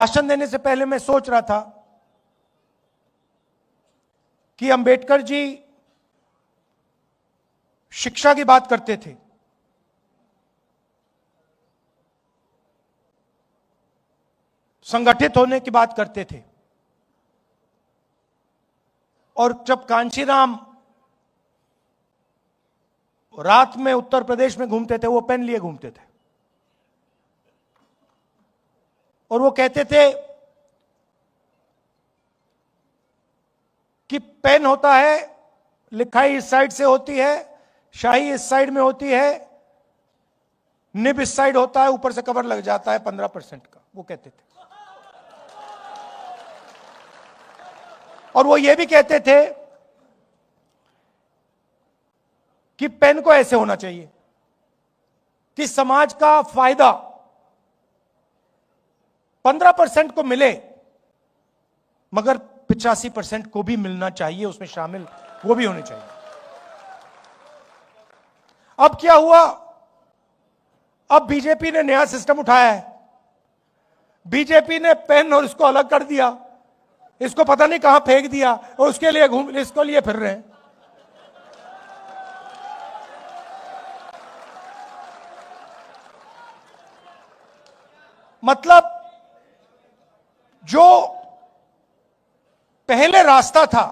भाषण देने से पहले मैं सोच रहा था कि अंबेडकर जी शिक्षा की बात करते थे, संगठित होने की बात करते थे, और जब कांशीराम रात में उत्तर प्रदेश में घूमते थे, वो पेन लिए घूमते थे और वो कहते थे कि पेन होता है, लिखाई इस साइड से होती है, शाही इस साइड में होती है, निब इस साइड होता है, ऊपर से कवर लग जाता है 15% का, वो कहते थे। और वो ये भी कहते थे कि पेन को ऐसे होना चाहिए कि समाज का फायदा 15% को मिले मगर 85% को भी मिलना चाहिए, उसमें शामिल वो भी होने चाहिए। अब क्या हुआ? अब बीजेपी ने नया सिस्टम उठाया है। बीजेपी ने पेन और इसको अलग कर दिया, इसको पता नहीं कहां फेंक दिया और उसके लिए इसको लिए फिर रहे हैं। मतलब जो पहले रास्ता था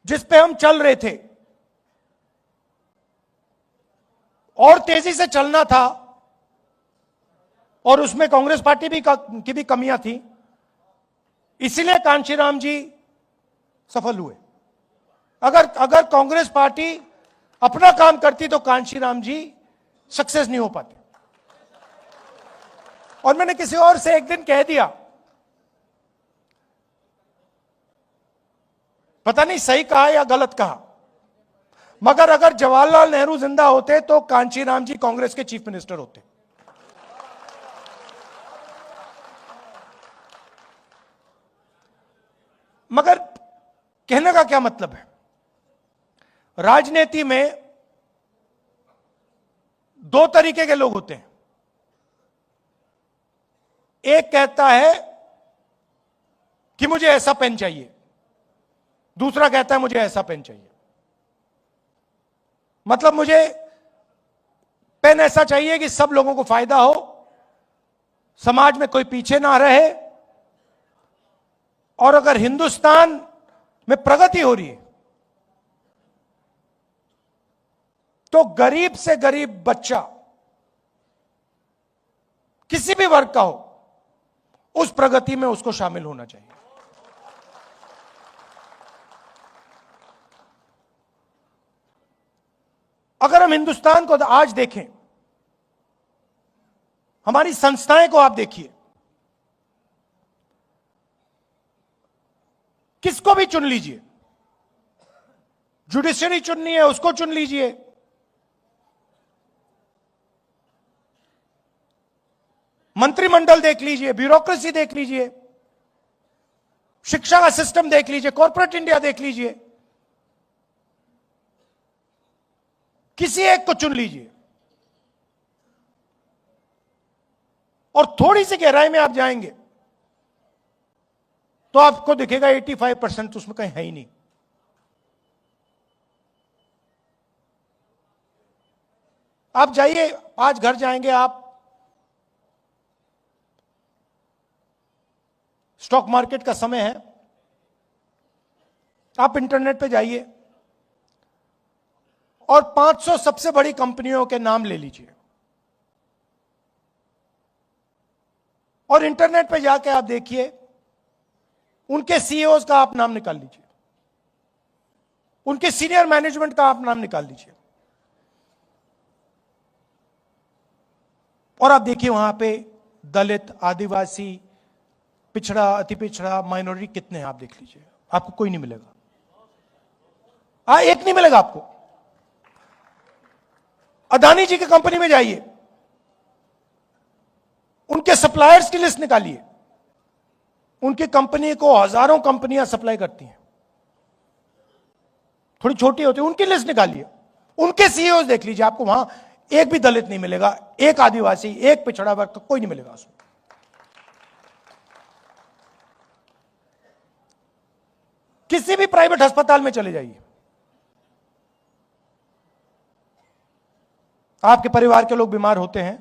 जिस पे हम चल रहे थे और तेजी से चलना था, और उसमें कांग्रेस पार्टी की भी कमियां थी, इसीलिए कांशीराम जी सफल हुए। अगर कांग्रेस पार्टी अपना काम करती तो कांशीराम जी सक्सेस नहीं हो पाते। और मैंने किसी और से एक दिन कह दिया, पता नहीं सही कहा या गलत कहा, मगर अगर जवाहरलाल नेहरू जिंदा होते तो कांशीराम जी कांग्रेस के चीफ मिनिस्टर होते। मगर कहने का क्या मतलब है, राजनीति में दो तरीके के लोग होते हैं। एक कहता है कि मुझे ऐसा पेन चाहिए, दूसरा कहता है मुझे ऐसा पेन चाहिए। मतलब मुझे पेन ऐसा चाहिए कि सब लोगों को फायदा हो, समाज में कोई पीछे ना रहे, और अगर हिंदुस्तान में प्रगति हो रही है तो गरीब से गरीब बच्चा किसी भी वर्ग का हो, उस प्रगति में उसको शामिल होना चाहिए। अगर हम हिंदुस्तान को आज देखें, हमारी संस्थाएं को आप देखिए, किसको भी चुन लीजिए, जुडिशरी चुननी है उसको चुन लीजिए, मंत्रिमंडल देख लीजिए, ब्यूरोक्रेसी देख लीजिए, शिक्षा का सिस्टम देख लीजिए, कॉर्पोरेट इंडिया देख लीजिए, किसी एक को चुन लीजिए और थोड़ी सी गहराई में आप जाएंगे तो आपको दिखेगा 85% उसमें कहीं है ही नहीं। आप जाइए, आज घर जाएंगे आप, स्टॉक मार्केट का समय है, आप इंटरनेट पे जाइए और 500 सबसे बड़ी कंपनियों के नाम ले लीजिए और इंटरनेट पे जाके आप देखिए, उनके सीईओज का आप नाम निकाल लीजिए, उनके सीनियर मैनेजमेंट का आप नाम निकाल लीजिए, और आप देखिए वहां पे दलित, आदिवासी, पिछड़ा, अति पिछड़ा, माइनॉरिटी कितने हैं आप देख लीजिए, आपको कोई नहीं मिलेगा। एक नहीं मिलेगा आपको। अदानी जी की कंपनी में जाइए, उनके सप्लायर्स की लिस्ट निकालिए, उनकी कंपनी को हजारों कंपनियां सप्लाई करती हैं, थोड़ी छोटी होती है, उनकी लिस्ट निकालिए, उनके सीईओ देख लीजिए, आपको वहां एक भी दलित नहीं मिलेगा, एक आदिवासी, एक पिछड़ा वर्ग, कोई नहीं मिलेगा उसमें। किसी भी प्राइवेट अस्पताल में चले जाइए, आपके परिवार के लोग बीमार होते हैं,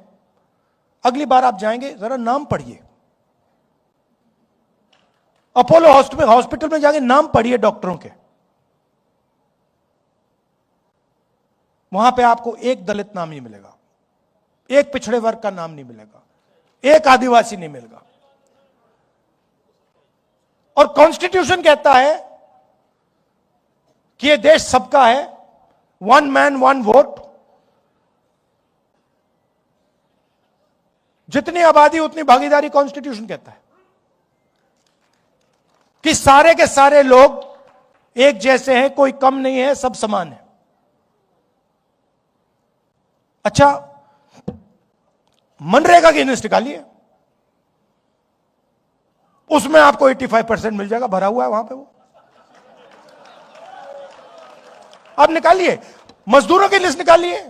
अगली बार आप जाएंगे जरा नाम पढ़िए, अपोलो हॉस्पिटल में जाके नाम पढ़िए डॉक्टरों के, वहां पे आपको एक दलित नाम नहीं मिलेगा, एक पिछड़े वर्ग का नाम नहीं मिलेगा, एक आदिवासी नहीं मिलेगा। और कॉन्स्टिट्यूशन कहता है कि यह देश सबका है, वन मैन वन वोट, जितनी आबादी उतनी भागीदारी, कॉन्स्टिट्यूशन कहता है कि सारे के सारे लोग एक जैसे हैं, कोई कम नहीं है, सब समान है। अच्छा, मनरेगा की लिस्ट निकालिए, उसमें आपको 85% मिल जाएगा, भरा हुआ है वहां पे वो, आप निकालिए। मजदूरों की लिस्ट निकालिए,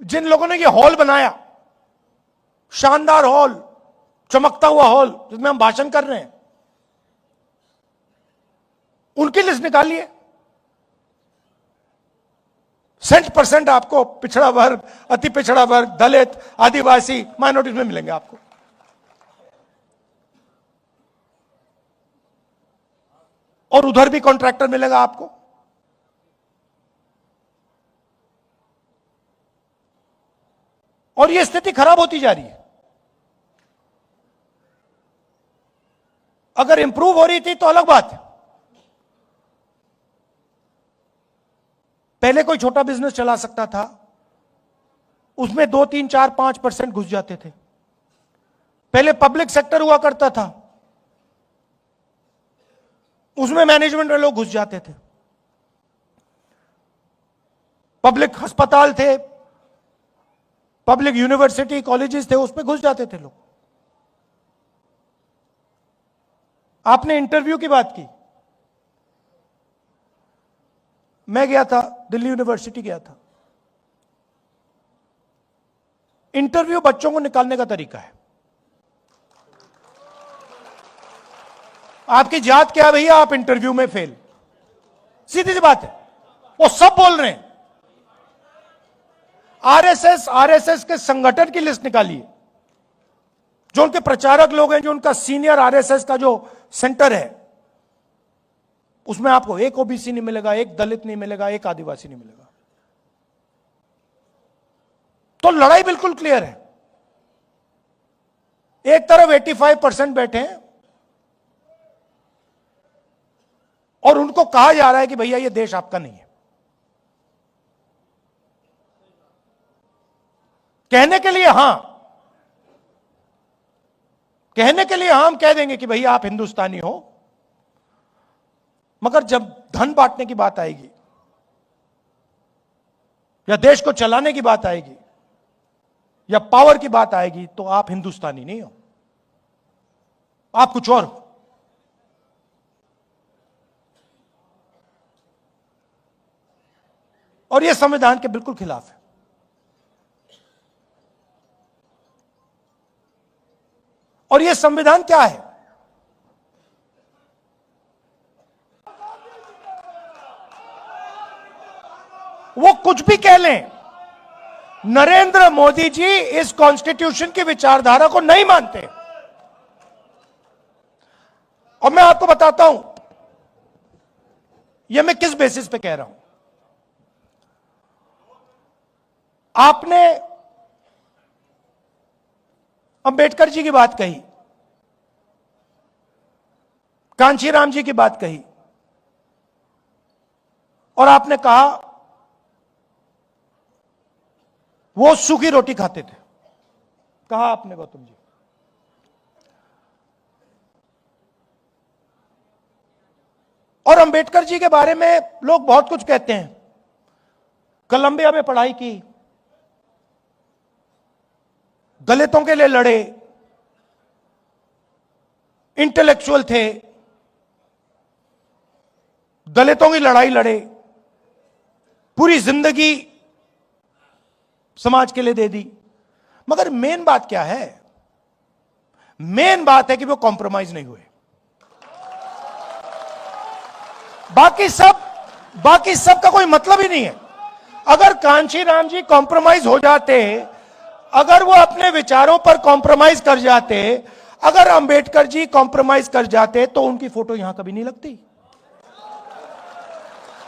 जिन लोगों ने ये हॉल बनाया, शानदार हॉल, चमकता हुआ हॉल जिसमें हम भाषण कर रहे हैं, उनकी लिस्ट निकालिए। 60% आपको पिछड़ा वर्ग, अति पिछड़ा वर्ग, दलित, आदिवासी, माइनॉरिटीज में मिलेंगे आपको। और उधर भी कॉन्ट्रैक्टर मिलेगा आपको। और यह स्थिति खराब होती जा रही है। अगर इंप्रूव हो रही थी तो अलग बात है। पहले कोई छोटा बिजनेस चला सकता था, उसमें 2, 3, 4, 5% घुस जाते थे। पहले पब्लिक सेक्टर हुआ करता था, उसमें मैनेजमेंट में लोग घुस जाते थे। पब्लिक अस्पताल थे, पब्लिक यूनिवर्सिटी, कॉलेजेस थे, उसमें घुस जाते थे लोग। आपने इंटरव्यू की बात की, मैं गया था, दिल्ली यूनिवर्सिटी गया था। इंटरव्यू बच्चों को निकालने का तरीका है। आपकी जात क्या है भैया, आप इंटरव्यू में फेल, सीधी सी बात है। वो सब बोल रहे हैं। आरएसएस के संगठन की लिस्ट निकालिए, जो उनके प्रचारक लोग हैं, जो उनका सीनियर आरएसएस का जो सेंटर है, उसमें आपको एक ओबीसी नहीं मिलेगा, एक दलित नहीं मिलेगा, एक आदिवासी नहीं मिलेगा। तो लड़ाई बिल्कुल क्लियर है। एक तरफ 85% बैठे हैं और उनको कहा जा रहा है कि भैया ये देश आपका नहीं है। कहने के लिए हां, कहने के लिए हम कह देंगे कि भैया आप हिंदुस्तानी हो, मगर जब धन बांटने की बात आएगी या देश को चलाने की बात आएगी या पावर की बात आएगी, तो आप हिंदुस्तानी नहीं हो, आप कुछ और हो। और यह संविधान के बिल्कुल खिलाफ है। और यह संविधान क्या है? वो कुछ भी कह लें, नरेंद्र मोदी जी इस कॉन्स्टिट्यूशन की विचारधारा को नहीं मानते। और मैं आपको बताता हूं यह मैं किस बेसिस पे कह रहा हूं। आपने अंबेडकर जी की बात कही, कांशीराम जी की बात कही, और आपने कहा वो सूखी रोटी खाते थे, कहा आपने गौतम जी। और अंबेडकर जी के बारे में लोग बहुत कुछ कहते हैं। कोलंबिया में पढ़ाई की, दलितों के लिए लड़े, इंटेलेक्चुअल थे, दलितों की लड़ाई लड़े, पूरी जिंदगी समाज के लिए दे दी। मगर मेन बात क्या है? मेन बात है कि वो कॉम्प्रोमाइज नहीं हुए। बाकी सब का कोई मतलब ही नहीं है। अगर कांशीराम जी कॉम्प्रोमाइज हो जाते, अगर वो अपने विचारों पर कॉम्प्रोमाइज कर जाते, अगर अंबेडकर जी कॉम्प्रोमाइज कर जाते, तो उनकी फोटो यहां कभी नहीं लगती।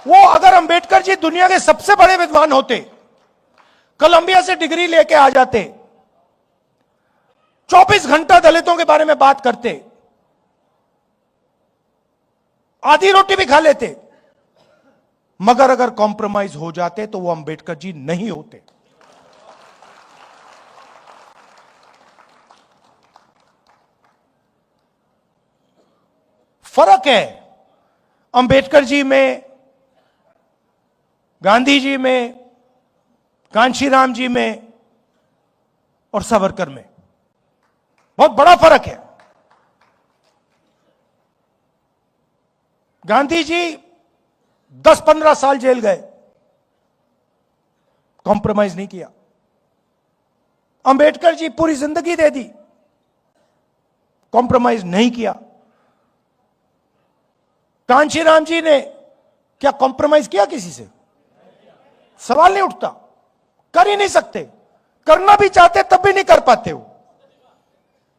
वो अगर अंबेडकर जी दुनिया के सबसे बड़े विद्वान होते, कोलंबिया से डिग्री लेके आ जाते, 24 घंटा दलितों के बारे में बात करते, आधी रोटी भी खा लेते, मगर अगर कॉम्प्रोमाइज हो जाते तो वो अंबेडकर जी नहीं होते। फर्क है अंबेडकर जी में, गांधी जी में, कांशीराम जी में और सावरकर में। बहुत बड़ा फर्क है। गांधी जी 10-15 साल जेल गए, कॉम्प्रोमाइज नहीं किया। अंबेडकर जी पूरी जिंदगी दे दी, कॉम्प्रोमाइज नहीं किया। कांशीराम जी ने क्या कॉम्प्रोमाइज किया किसी से? सवाल नहीं उठता, कर ही नहीं सकते। करना भी चाहते तब भी नहीं कर पाते हो,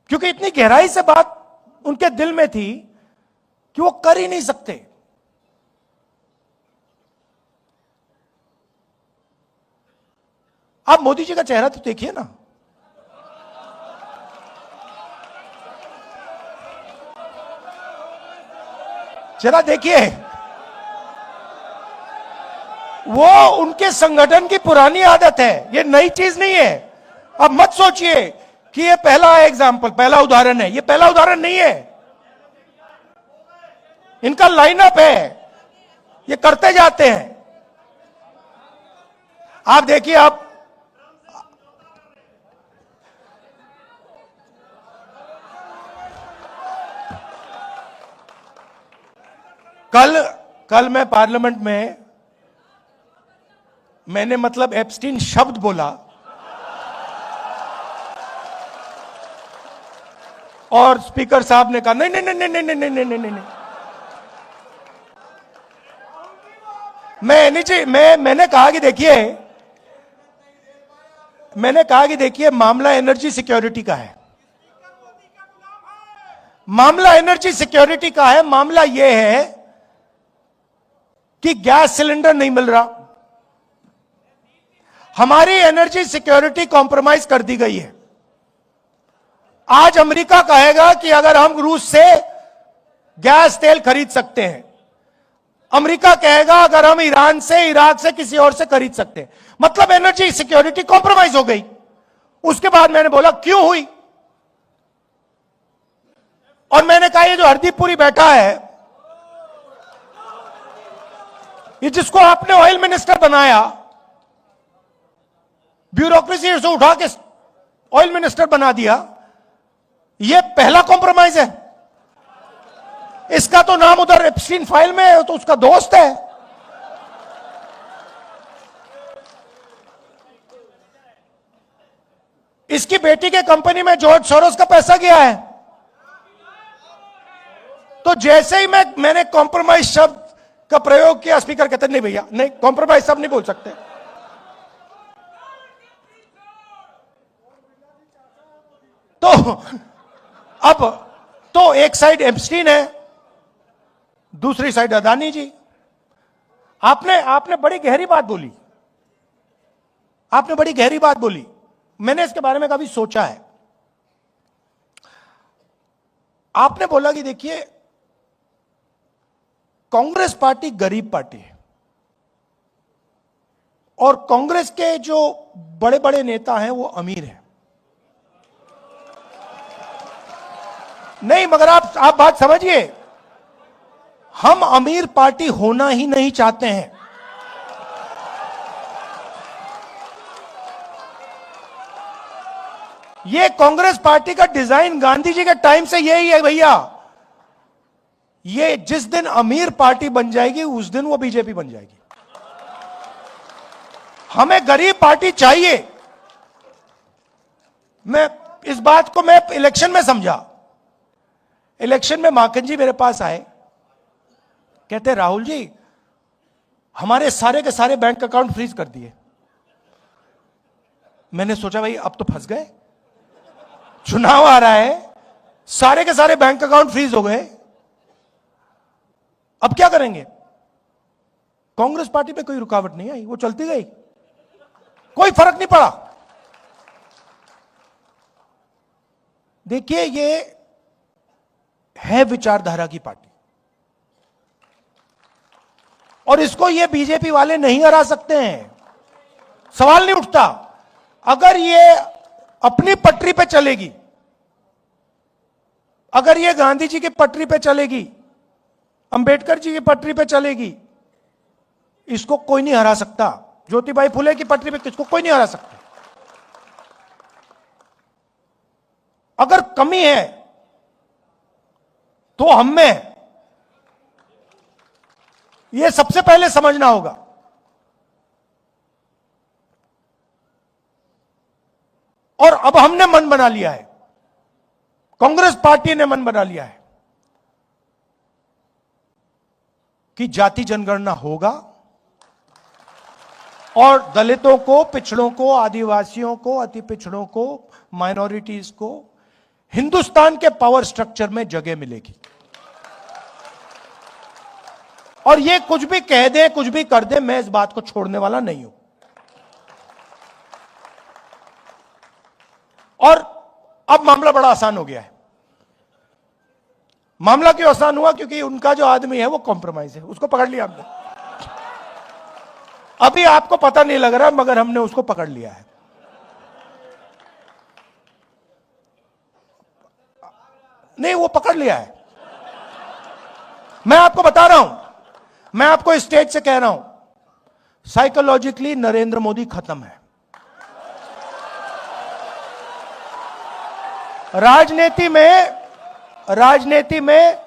क्योंकि इतनी गहराई से बात उनके दिल में थी कि वो कर ही नहीं सकते। आप मोदी जी का चेहरा तो देखिए ना, जरा देखिए। वो उनके संगठन की पुरानी आदत है, ये नई चीज नहीं है। अब मत सोचिए कि ये पहला एग्जाम्पल, पहला उदाहरण है। ये पहला उदाहरण नहीं है, इनका लाइनअप है, ये करते जाते हैं। आप देखिए, आप कल मैं पार्लियामेंट में मैंने मतलब एप्स्टीन शब्द बोला और स्पीकर साहब ने कहा नहीं नहीं नहीं नहीं नहीं नहीं नहीं नहीं नहीं। मैंने कहा कि देखिए मामला एनर्जी सिक्योरिटी का है। मामला एनर्जी सिक्योरिटी का है। मामला यह है कि गैस सिलेंडर नहीं मिल रहा, हमारी एनर्जी सिक्योरिटी कॉम्प्रोमाइज कर दी गई है। आज अमेरिका कहेगा कि अगर हम रूस से गैस तेल खरीद सकते हैं, अमेरिका कहेगा अगर हम ईरान से, इराक से, किसी और से खरीद सकते हैं, मतलब एनर्जी सिक्योरिटी कॉम्प्रोमाइज हो गई। उसके बाद मैंने बोला क्यों हुई, और मैंने कहा ये जो हरदीप पुरी बैठा है, ये जिसको आपने ऑयल मिनिस्टर बनाया, ब्यूरोक्रेसी से उठा के ऑयल मिनिस्टर बना दिया, ये पहला कॉम्प्रोमाइज है। इसका तो नाम उधर एप्स्टीन फाइल में है, तो उसका दोस्त है। इसकी बेटी के कंपनी में जॉर्ज सोरोस का पैसा गया है। तो जैसे ही मैंने कॉम्प्रोमाइज शब्द का प्रयोग किया, स्पीकर कहते नहीं भैया नहीं, कॉम्प्रोमाइज सब नहीं बोल सकते। तो अब तो एक साइड एप्स्टीन है, दूसरी साइड अदानी जी। आपने बड़ी गहरी बात बोली, आपने बड़ी गहरी बात बोली। मैंने इसके बारे में कभी सोचा है। आपने बोला कि देखिए कांग्रेस पार्टी गरीब पार्टी है और कांग्रेस के जो बड़े बड़े नेता हैं वो अमीर हैं। नहीं, मगर आप बात समझिए, हम अमीर पार्टी होना ही नहीं चाहते हैं। ये कांग्रेस पार्टी का डिजाइन गांधी जी के टाइम से यही है भैया। ये जिस दिन अमीर पार्टी बन जाएगी उस दिन वो बीजेपी बन जाएगी। हमें गरीब पार्टी चाहिए। मैं इस बात को मैं इलेक्शन में समझा। इलेक्शन में माखन जी मेरे पास आए, कहते राहुल जी हमारे सारे के सारे बैंक अकाउंट फ्रीज कर दिए। मैंने सोचा भाई अब तो फंस गए, चुनाव आ रहा है, सारे के सारे बैंक अकाउंट फ्रीज हो गए, अब क्या करेंगे। कांग्रेस पार्टी पे कोई रुकावट नहीं आई, वो चलती गई, कोई फर्क नहीं पड़ा। देखिए ये है विचारधारा की पार्टी, और इसको ये बीजेपी वाले नहीं हरा सकते हैं, सवाल नहीं उठता। अगर ये अपनी पटरी पे चलेगी, अगर ये गांधी जी की पटरी पे चलेगी, अंबेडकर जी की पटरी पे चलेगी, इसको कोई नहीं हरा सकता। ज्योतिबाई फुले की पटरी पे किसको कोई नहीं हरा सकता। अगर कमी है तो हम में, यह सबसे पहले समझना होगा। और अब हमने मन बना लिया है, कांग्रेस पार्टी ने मन बना लिया है कि जाति जनगणना होगा और दलितों को, पिछड़ों को, आदिवासियों को, अति पिछड़ों को, माइनॉरिटीज को हिंदुस्तान के पावर स्ट्रक्चर में जगह मिलेगी। और ये कुछ भी कह दे, कुछ भी कर दे, मैं इस बात को छोड़ने वाला नहीं हूं। और अब मामला बड़ा आसान हो गया है। मामला क्यों आसान हुआ? क्योंकि उनका जो आदमी है वो कॉम्प्रोमाइज है, उसको पकड़ लिया हमने। अभी आपको पता नहीं लग रहा, मगर हमने उसको पकड़ लिया है। नहीं, वो पकड़ लिया है। मैं आपको बता रहा हूं, मैं आपको स्टेज से कह रहा हूं, साइकोलॉजिकली नरेंद्र मोदी खत्म है। राजनीति में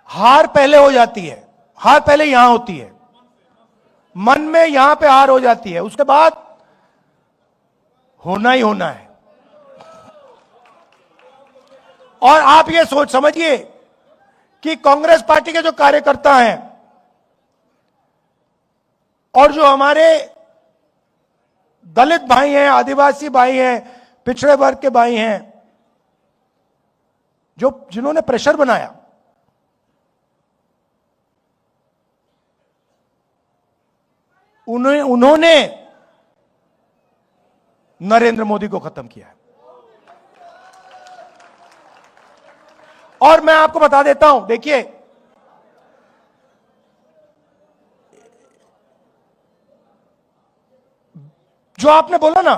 हार पहले हो जाती है, हार पहले यहां होती है, मन में यहां पे हार हो जाती है, उसके बाद होना ही होना है। और आप ये सोच समझिए कि कांग्रेस पार्टी के जो कार्यकर्ता हैं और जो हमारे दलित भाई हैं, आदिवासी भाई हैं, पिछड़े वर्ग के भाई हैं, जिन्होंने प्रेशर बनाया, उन्होंने नरेंद्र मोदी को खत्म किया है। और मैं आपको बता देता हूं, देखिए जो आपने बोला ना